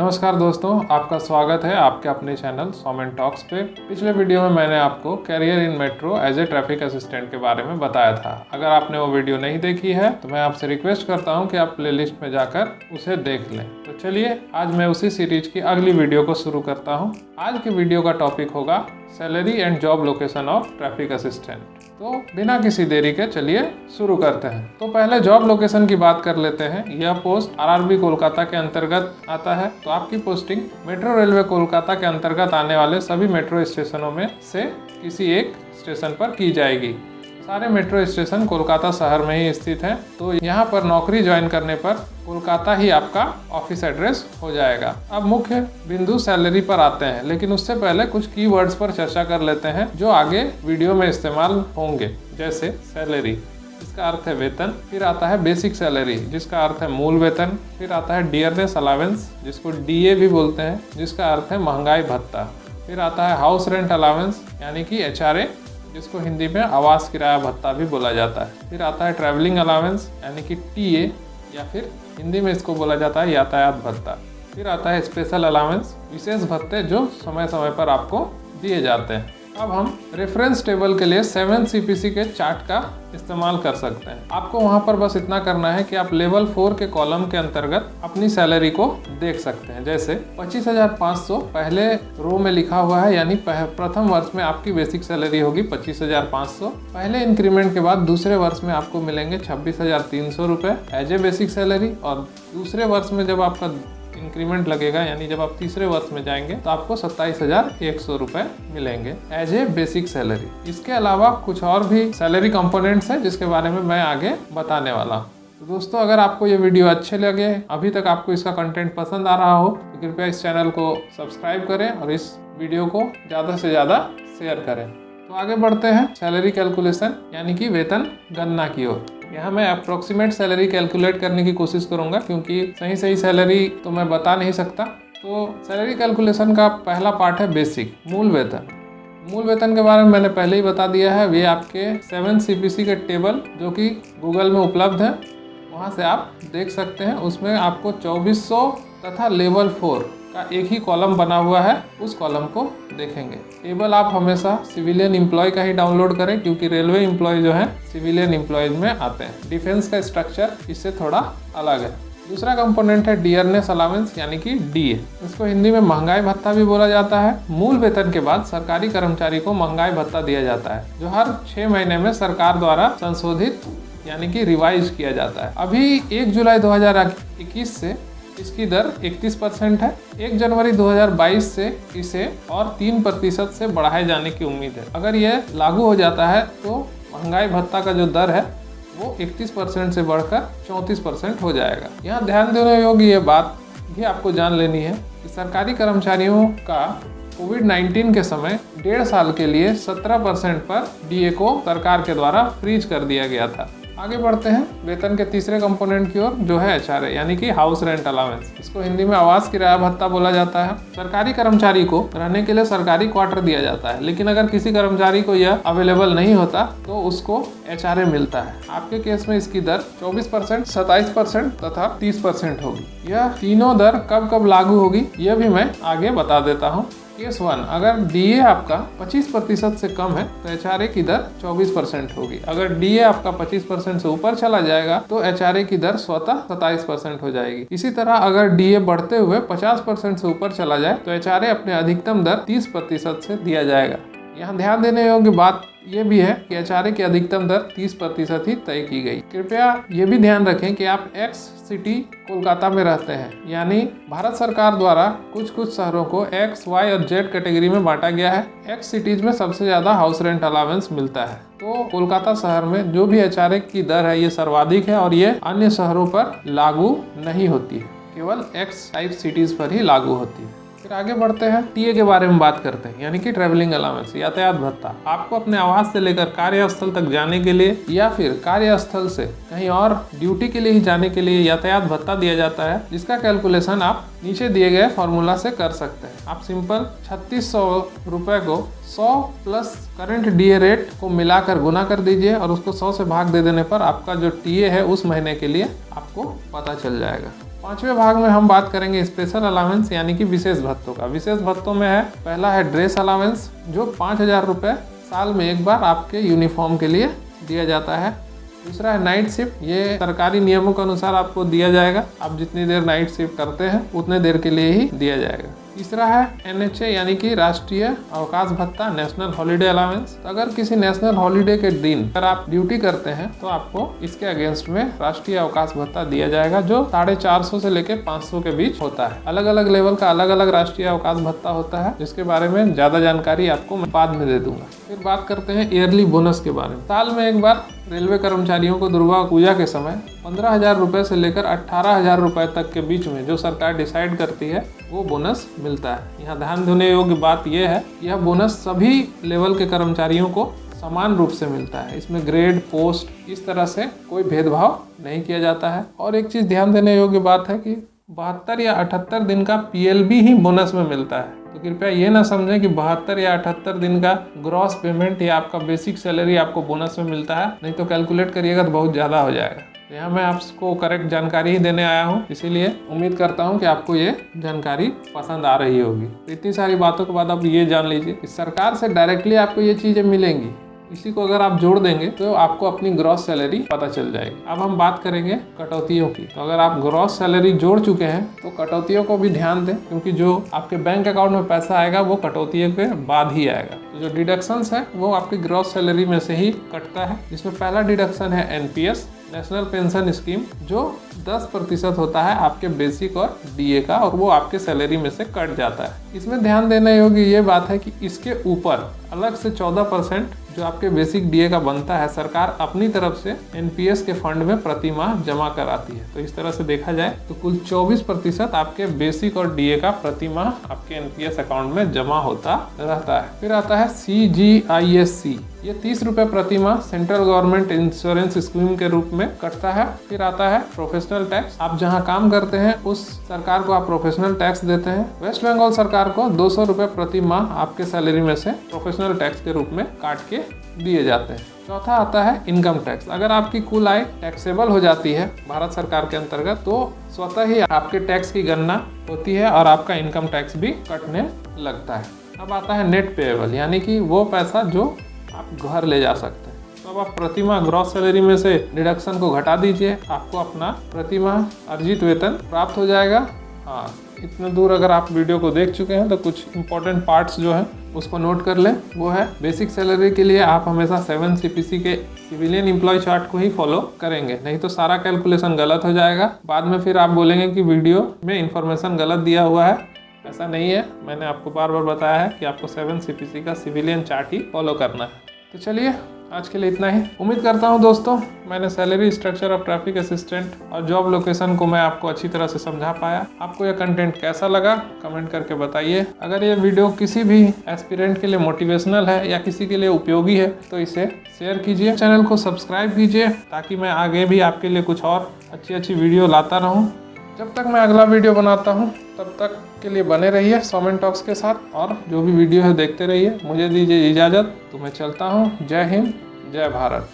नमस्कार दोस्तों, आपका स्वागत है आपके अपने चैनल सौमेन टॉक्स पे। पिछले वीडियो में मैंने आपको career in metro as a traffic assistant के बारे में बताया था। अगर आपने वो वीडियो नहीं देखी है तो मैं आपसे रिक्वेस्ट करता हूं कि आप प्लेलिस्ट में जाकर उसे देख लें। तो चलिए आज मैं उसी सीरीज की अगली वीडियो को शुरू करता हूँ। आज के वीडियो का टॉपिक होगा salary and job location of traffic assistant. तो बिना किसी देरी के चलिए शुरू करते हैं। तो पहले जॉब लोकेशन की बात कर लेते हैं। यह पोस्ट आरआरबी कोलकाता के अंतर्गत आता है। तो आपकी पोस्टिंग मेट्रो रेलवे कोलकाता के अंतर्गत आने वाले सभी मेट्रो स्टेशनों में से किसी एक स्टेशन पर की जाएगी। सारे मेट्रो स्टेशन कोलकाता शहर में ही स्थित हैं। तो यहाँ पर नौकरी ज्वाइन करने पर कोलकाता ही आपका ऑफिस एड्रेस हो जाएगा। अब मुख्य बिंदु सैलरी पर आते हैं, लेकिन उससे पहले कुछ कीवर्ड्स पर चर्चा कर लेते हैं जो आगे वीडियो में इस्तेमाल होंगे। जैसे सैलरी, इसका अर्थ है वेतन। फिर आता है बेसिक सैलरी, जिसका अर्थ है मूल वेतन। फिर आता है डियरनेस अलावेंस, जिसको डीए भी बोलते हैं, जिसका अर्थ है महंगाई भत्ता। फिर आता है हाउस रेंट अलावेंस यानी कि एचआरए, जिसको हिंदी में आवास किराया भत्ता भी बोला जाता है। फिर आता है ट्रैवलिंग अलावेंस यानी कि टीए, या फिर हिंदी में इसको बोला जाता है यातायात भत्ता। फिर आता है स्पेशल अलावेंस, विशेष भत्ते जो समय समय पर आपको दिए जाते हैं। अब हम रेफरेंस टेबल के लिए 7 CPC के चार्ट का इस्तेमाल कर सकते हैं। आपको वहां पर बस इतना करना है कि आप लेवल 4 के कॉलम के अंतर्गत अपनी सैलरी को देख सकते हैं। जैसे 25,500 पहले रो में लिखा हुआ है, यानी प्रथम वर्ष में आपकी बेसिक सैलरी होगी 25,500। पहले इंक्रीमेंट के बाद दूसरे वर्ष में आपको मिलेंगे 26,300 रुपये एज ए बेसिक सैलरी, और दूसरे वर्ष में जब आपका इंक्रीमेंट लगेगा, यानी जब आप तीसरे वर्ष में जाएंगे तो आपको 27,100 रुपये मिलेंगे एज ए बेसिक सैलरी। इसके अलावा कुछ और भी सैलरी कंपोनेंट्स हैं जिसके बारे में मैं आगे बताने वाला हूँ। तो दोस्तों, अगर आपको ये वीडियो अच्छे लगे, अभी तक आपको इसका कंटेंट पसंद आ रहा हो, तो कृपया इस चैनल को सब्सक्राइब करें और इस वीडियो को ज़्यादा से ज़्यादा शेयर करें। तो आगे बढ़ते हैं सैलरी कैलकुलेशन यानी कि वेतन गणना की ओर। यहाँ मैं अप्रोक्सीमेट सैलरी कैलकुलेट करने की कोशिश करूँगा, क्योंकि सही सैलरी तो मैं बता नहीं सकता। तो सैलरी कैलकुलेशन का पहला पार्ट है बेसिक, मूल वेतन। मूल वेतन के बारे में मैंने पहले ही बता दिया है। ये आपके 7 CPC के टेबल जो कि गूगल में उपलब्ध है, वहाँ से आप देख सकते हैं। उसमें आपको 2400 तथा लेवल 4 का एक ही कॉलम बना हुआ है, उस कॉलम को देखेंगे। टेबल आप हमेशा सिविलियन एम्प्लॉय का ही डाउनलोड करें, क्योंकि रेलवे एम्प्लॉय जो है सिविलियन एम्प्लॉयज में आते हैं। डिफेंस का स्ट्रक्चर इससे थोड़ा अलग है। दूसरा कंपोनेंट है डियरनेस अलावेंस यानी कि डीए। इसको हिंदी में महंगाई भत्ता भी बोला जाता है। मूल वेतन के बाद सरकारी कर्मचारी को महंगाई भत्ता दिया जाता है, जो हर 6 महीने में सरकार द्वारा संशोधित यानी कि रिवाइज किया जाता है। अभी 1 जुलाई 2021 से इसकी दर 31% है। 1 जनवरी 2022 से इसे और 3% से बढ़ाए जाने की उम्मीद है। अगर यह लागू हो जाता है तो महंगाई भत्ता का जो दर है वो 31% से बढ़कर 34% हो जाएगा। यहाँ ध्यान देने योग्य ये बात भी आपको जान लेनी है कि सरकारी कर्मचारियों का कोविड-19 के समय 1.5 साल के लिए 17% पर डीए को सरकार के द्वारा फ्रीज कर दिया गया था। आगे बढ़ते हैं वेतन के तीसरे कंपोनेंट की ओर, जो है एचआरए यानी कि हाउस रेंट अलावेंस। इसको हिंदी में आवास किराया भत्ता बोला जाता है। सरकारी कर्मचारी को रहने के लिए सरकारी क्वार्टर दिया जाता है, लेकिन अगर किसी कर्मचारी को यह अवेलेबल नहीं होता तो उसको एचआरए मिलता है। आपके केस में इसकी दर 24%, 27% तथा 30% होगी। यह तीनों दर कब कब लागू होगी यह भी मैं आगे बता देता हूँ। केस 1, अगर डीए आपका 25% से कम है तो एचआरए की दर 24% होगी। अगर डीए आपका 25% से ऊपर चला जाएगा तो एचआरए की दर स्वतः 27% हो जाएगी। इसी तरह अगर डीए बढ़ते हुए 50% से ऊपर चला जाए तो एचआरए अपने अधिकतम दर 30% से दिया जाएगा। यहाँ ध्यान देने योग्य बात ये भी है कि एचआरए की अधिकतम दर 30% ही तय की गई। कृपया ये भी ध्यान रखें कि आप एक्स सिटी कोलकाता में रहते हैं, यानी भारत सरकार द्वारा कुछ शहरों को एक्स, वाई और जेड कैटेगरी में बांटा गया है। एक्स सिटीज में सबसे ज़्यादा हाउस रेंट अलावेंस मिलता है। तो कोलकाता शहर में जो भी एचआरए की दर है ये सर्वाधिक है, और ये अन्य शहरों पर लागू नहीं होती है, केवल एक्स टाइप सिटीज़ पर ही लागू होती है। फिर आगे बढ़ते हैं, टीए के बारे में बात करते हैं, यानी कि ट्रैवलिंग अलाउंस, यातायात भत्ता। आपको अपने आवास से लेकर कार्यस्थल तक जाने के लिए या फिर कार्यस्थल से कहीं और ड्यूटी के लिए ही जाने के लिए यातायात भत्ता दिया जाता है, जिसका कैलकुलेशन आप नीचे दिए गए फॉर्मूला से कर सकते हैं। आप सिंपल 3600 रुपये को 100 प्लस करंट डीए रेट को मिलाकर गुना कर दीजिए और उसको 100 से भाग दे देने पर आपका जो टीए है उस महीने के लिए आपको पता चल जाएगा। पांचवें भाग में हम बात करेंगे स्पेशल अलावेंस यानी कि विशेष भत्तों का। विशेष भत्तों में है, पहला है ड्रेस अलावेंस जो 5,000 रुपये साल में एक बार आपके यूनिफॉर्म के लिए दिया जाता है। दूसरा है नाइट शिफ्ट, ये सरकारी नियमों के अनुसार आपको दिया जाएगा, आप जितनी देर नाइट शिफ्ट करते हैं उतने देर के लिए ही दिया जाएगा। तीसरा है NHA यानी कि राष्ट्रीय अवकाश भत्ता, नेशनल हॉलीडे अलावेंस। तो अगर किसी नेशनल हॉलीडे के दिन अगर आप ड्यूटी करते हैं तो आपको इसके अगेंस्ट में राष्ट्रीय अवकाश भत्ता दिया जाएगा जो 450 से लेकर 500 के बीच होता है। अलग अलग लेवल का अलग अलग राष्ट्रीय अवकाश भत्ता होता है, जिसके बारे में ज्यादा जानकारी आपको मैं बाद में दे दूंगा। फिर बात करते हैं ईयरली बोनस के बारे में। साल में एक बार रेलवे कर्मचारियों को दुर्गा पूजा के समय 15,000 रुपये से लेकर 18,000 रुपये तक के बीच में जो सरकार डिसाइड करती है वो बोनस मिलता है। यहाँ ध्यान देने योग्य बात यह है, यह बोनस सभी लेवल के कर्मचारियों को समान रूप से मिलता है। इसमें ग्रेड, पोस्ट इस तरह से कोई भेदभाव नहीं किया जाता है। और एक चीज़ ध्यान देने योग्य बात है कि 72 या 78 दिन का PLB ही बोनस में मिलता है। तो कृपया ये ना समझें कि 72 या 78 दिन का ग्रॉस पेमेंट या आपका बेसिक सैलरी आपको बोनस में मिलता है, नहीं तो कैलकुलेट करिएगा तो बहुत ज़्यादा हो जाएगा। यहाँ मैं आपको करेक्ट जानकारी ही देने आया हूँ, इसीलिए उम्मीद करता हूँ कि आपको ये जानकारी पसंद आ रही होगी। इतनी सारी बातों के बाद आप ये जान लीजिए कि सरकार से डायरेक्टली आपको ये चीज़ें मिलेंगी, इसी को अगर आप जोड़ देंगे तो आपको अपनी ग्रॉस सैलरी पता चल जाएगी। अब हम बात करेंगे कटौतियों की। तो अगर आप ग्रॉस सैलरी जोड़ चुके हैं तो कटौतियों को भी ध्यान दें, क्योंकि जो आपके बैंक अकाउंट में पैसा आएगा वो कटौतियों के बाद ही आएगा। तो जो डिडक्शंस है वो आपकी ग्रॉस सैलरी में से ही कटता है, जिसमें पहला डिडक्शन है NPS, नेशनल पेंशन स्कीम, जो 10% होता है आपके बेसिक और DA का, और वो आपके सैलरी में से कट जाता है। इसमें ध्यान देने योग्य ये बात है कि इसके ऊपर अलग से 14% जो आपके बेसिक DA का बनता है, सरकार अपनी तरफ से NPS के फंड में प्रति माह जमा कराती है। तो इस तरह से देखा जाए तो कुल 24% आपके बेसिक और DA का प्रति माह आपके NPS अकाउंट में जमा होता रहता है। फिर आता है CGISC, ये 30 रुपये प्रति माह सेंट्रल गवर्नमेंट इंश्योरेंस स्कीम के रूप में कटता है। फिर आता है प्रोफेशनल टैक्स, आप जहां काम करते हैं उस सरकार को आप प्रोफेशनल टैक्स देते हैं। वेस्ट बंगाल सरकार को 200 रुपये प्रति माह आपके सैलरी में से प्रोफेशनल टैक्स के रूप में काट के दिए जाते हैं। चौथा आता है इनकम टैक्स। अगर आपकी कुल आय टैक्सेबल हो जाती है भारत सरकार के अंतर्गत तो स्वतः ही आपके टैक्स की गणना होती है और आपका इनकम टैक्स भी कटने लगता है। अब आता है नेट पेएबल, यानी कि वो पैसा जो आप घर ले जा सकते हैं। तो अब आप प्रति माह ग्रॉस सैलरी में से डिडक्शन को घटा दीजिए, आपको अपना प्रति माह अर्जित वेतन प्राप्त हो जाएगा। हाँ, इतना दूर अगर आप वीडियो को देख चुके हैं तो कुछ इंपॉर्टेंट पार्ट्स जो हैं उसको नोट कर लें। वो है, बेसिक सैलरी के लिए आप हमेशा 7 CPC के सिविलियन एम्प्लॉय चार्ट को ही फॉलो करेंगे, नहीं तो सारा कैलकुलेशन गलत हो जाएगा। बाद में फिर आप बोलेंगे कि वीडियो में इंफॉर्मेशन गलत दिया हुआ है। ऐसा नहीं है, मैंने आपको बार बार बताया है कि आपको 7 CPC का सिविलियन चार्ट ही फॉलो करना है। तो चलिए आज के लिए इतना ही। उम्मीद करता हूं दोस्तों मैंने salary structure of traffic assistant और जॉब लोकेशन को मैं आपको अच्छी तरह से समझा पाया। आपको यह कंटेंट कैसा लगा कमेंट करके बताइए। अगर ये वीडियो किसी भी एस्पिरेंट के लिए मोटिवेशनल है या किसी के लिए उपयोगी है तो इसे शेयर कीजिए, चैनल को सब्सक्राइब कीजिए ताकि मैं आगे भी आपके लिए कुछ और अच्छी वीडियो लाता रहूँ। जब तक मैं अगला वीडियो बनाता हूँ तब तक के लिए बने रहिए सौमेन टॉक्स के साथ, और जो भी वीडियो है देखते रहिए। मुझे दीजिए इजाज़त, तो मैं चलता हूँ। जय हिंद, जय भारत।